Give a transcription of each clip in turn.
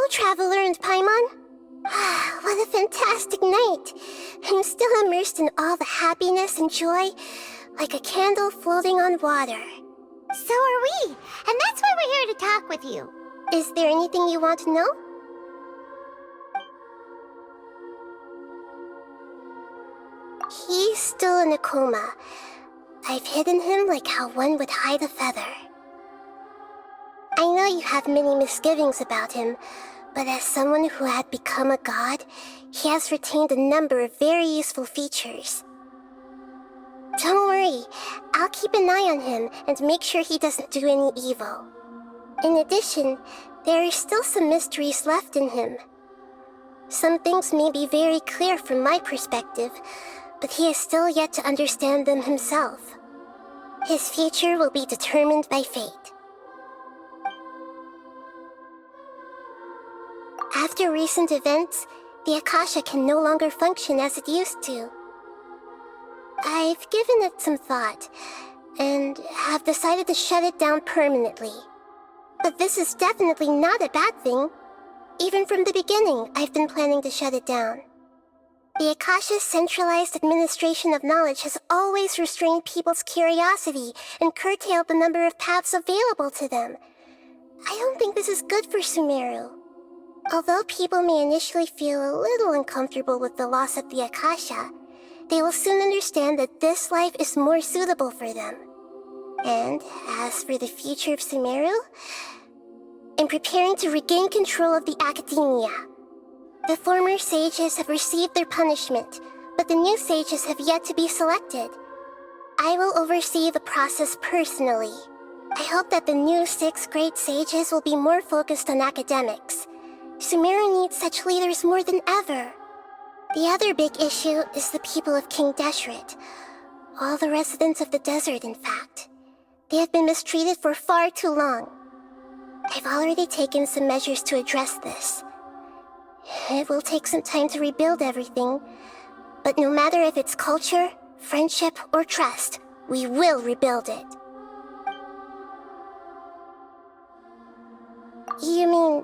Traveler and Paimon. What a fantastic night. I'm still immersed in all the happiness and joy, like a candle floating on water. So are we, and that's why we're here to talk with you. Is there anything you want to know? He's still in a coma. I've hidden him like how one would hide a feather. I know you have many misgivings about him, but as someone who had become a god, he has retained a number of very useful features. Don't worry, I'll keep an eye on him and make sure he doesn't do any evil. In addition, there are still some mysteries left in him. Some things may be very clear from my perspective, but he is still yet to understand them himself. His future will be determined by fate. After recent events, the Akasha can no longer function as it used to. I've given it some thought, and have decided to shut it down permanently. But this is definitely not a bad thing. Even from the beginning, I've been planning to shut it down. The Akasha's centralized administration of knowledge has always restrained people's curiosity and curtailed the number of paths available to them. I don't think this is good for Sumeru. Although people may initially feel a little uncomfortable with the loss of the Akasha, they will soon understand that this life is more suitable for them. And as for the future of Sumeru, I'm preparing to regain control of the academia. The former sages have received their punishment, but the new sages have yet to be selected. I will oversee the process personally. I hope that the new 6 great sages will be more focused on academics. Sumeru needs such leaders more than ever. The other big issue is the people of King Deshret. All the residents of the desert, in fact. They have been mistreated for far too long. I've already taken some measures to address this. It will take some time to rebuild everything, but no matter if it's culture, friendship, or trust, we will rebuild it. You mean,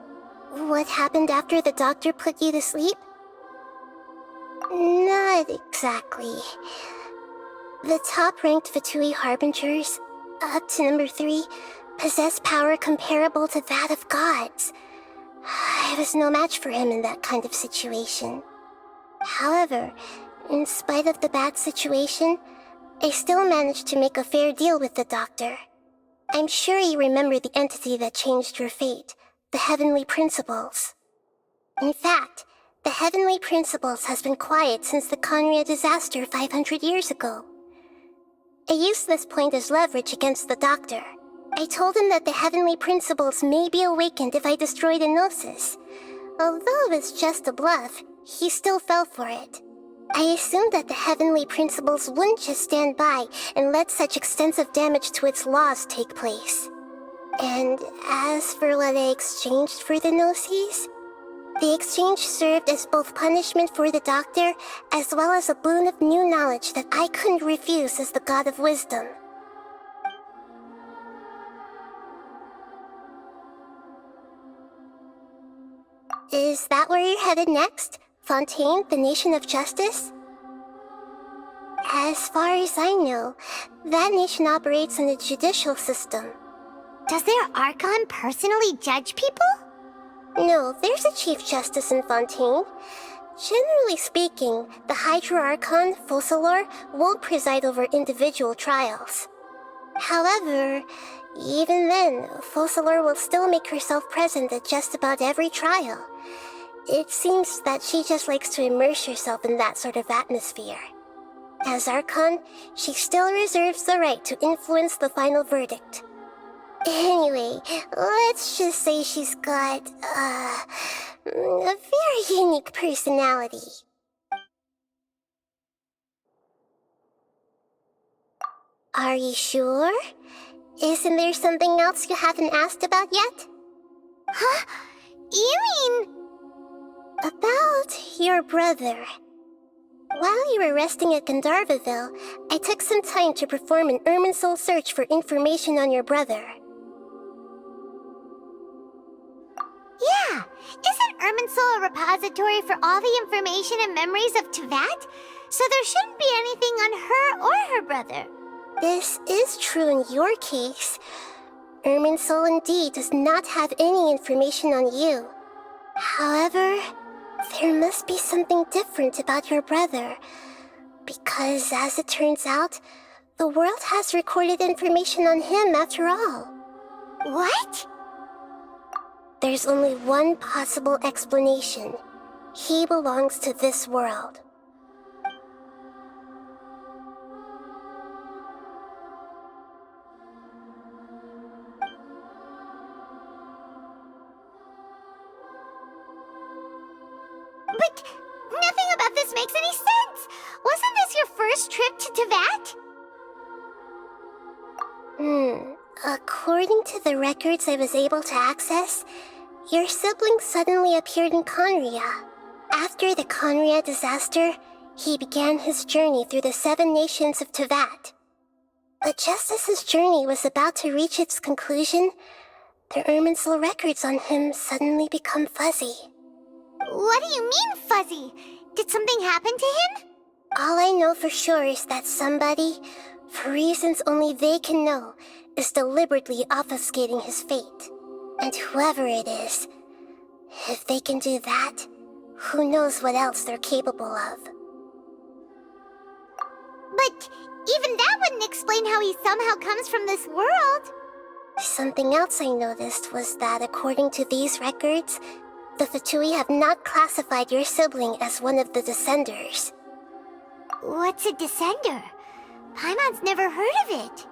what happened after the doctor put you to sleep? Not exactly. The top-ranked Fatui Harbingers, up to number 3, possess power comparable to that of gods. I was no match for him in that kind of situation. However, in spite of the bad situation, I still managed to make a fair deal with the doctor. I'm sure you remember the entity that changed your fate, the Heavenly Principles. In fact, the Heavenly Principles has been quiet since the Conria disaster 500 years ago. I used this point as leverage against the doctor. I told him that the Heavenly Principles may be awakened if I destroyed Enosis. Although it was just a bluff, he still fell for it. I assumed that the Heavenly Principles wouldn't just stand by and let such extensive damage to its laws take place. And as for what I exchanged for the Gnosis, the exchange served as both punishment for the doctor as well as a boon of new knowledge that I couldn't refuse as the God of Wisdom. Is that where you're headed next? Fontaine, the Nation of Justice? As far as I know, that nation operates on a judicial system. Does their Archon personally judge people? No, there's a Chief Justice in Fontaine. Generally speaking, the Hydra Archon, Focalor, won't preside over individual trials. However, even then, Focalor will still make herself present at just about every trial. It seems that she just likes to immerse herself in that sort of atmosphere. As Archon, she still reserves the right to influence the final verdict. Anyway, let's just say she's got, a very unique personality. Are you sure? Isn't there something else you haven't asked about yet? Huh? You mean... About your brother. While you were resting at Gandharvaville, I took some time to perform an Irminsul search for information on your brother. Yeah, Yeah, isn't Irminsul a repository for all the information and memories of Teyvat? So there shouldn't be anything on her or her brother. This is true in your case. Irminsul indeed does not have any information on you. However, there must be something different about your brother. Because, as it turns out, the world has recorded information on him after all. What? There's only one possible explanation. He belongs to this world. But nothing about this makes any sense! Wasn't this your first trip to Teyvat? According to the records I was able to access, your sibling suddenly appeared in Conria. After the Conria disaster, he began his journey through the 7 nations of Teyvat. But just as his journey was about to reach its conclusion, the Irminsul records on him suddenly become fuzzy. What do you mean, fuzzy? Did something happen to him? All I know for sure is that somebody, for reasons only they can know, is deliberately obfuscating his fate. And whoever it is, if they can do that, who knows what else they're capable of. But even that wouldn't explain how he somehow comes from this world. Something else I noticed was that according to these records, the Fatui have not classified your sibling as one of the Descenders. What's a Descender? Paimon's never heard of it.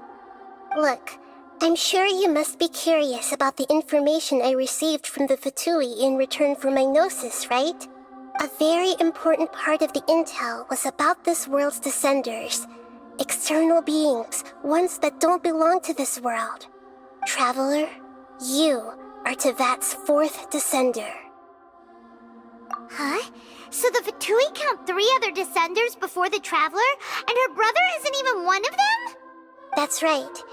Look, I'm sure you must be curious about the information I received from the Fatui in return for my gnosis, right? A very important part of the intel was about this world's Descenders. External beings, ones that don't belong to this world. Traveler, you are Teyvat's 4th Descender. Huh? So the Fatui count 3 other Descenders before the Traveler, and her brother isn't even one of them? That's right.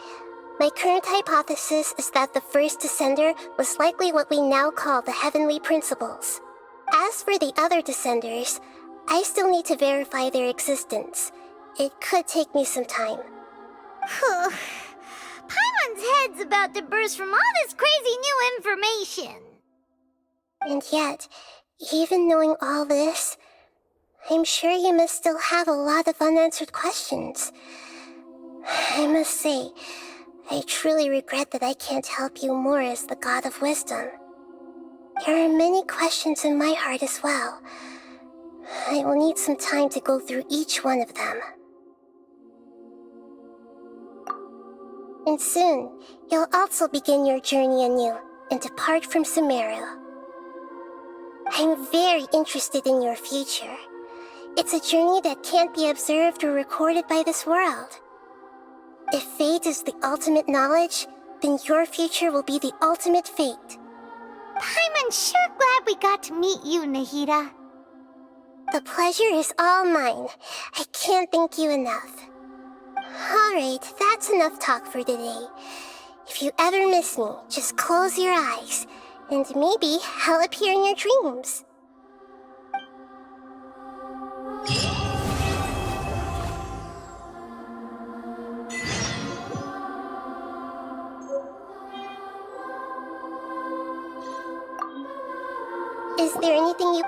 My current hypothesis is that the first Descender was likely what we now call the Heavenly Principles. As for the other Descenders, I still need to verify their existence. It could take me some time. Paimon's head's about to burst from all this crazy new information. And yet, even knowing all this, I'm sure you must still have a lot of unanswered questions. I must say, I truly regret that I can't help you more as the God of Wisdom. There are many questions in my heart as well. I will need some time to go through each one of them. And soon, you'll also begin your journey anew and depart from Sumeru. I'm very interested in your future. It's a journey that can't be observed or recorded by this world. If fate is the ultimate knowledge, then your future will be the ultimate fate. Paimon's sure glad we got to meet you, Nahida. The pleasure is all mine. I can't thank you enough. Alright, that's enough talk for today. If you ever miss me, just close your eyes, and maybe I'll appear in your dreams. Is there anything you...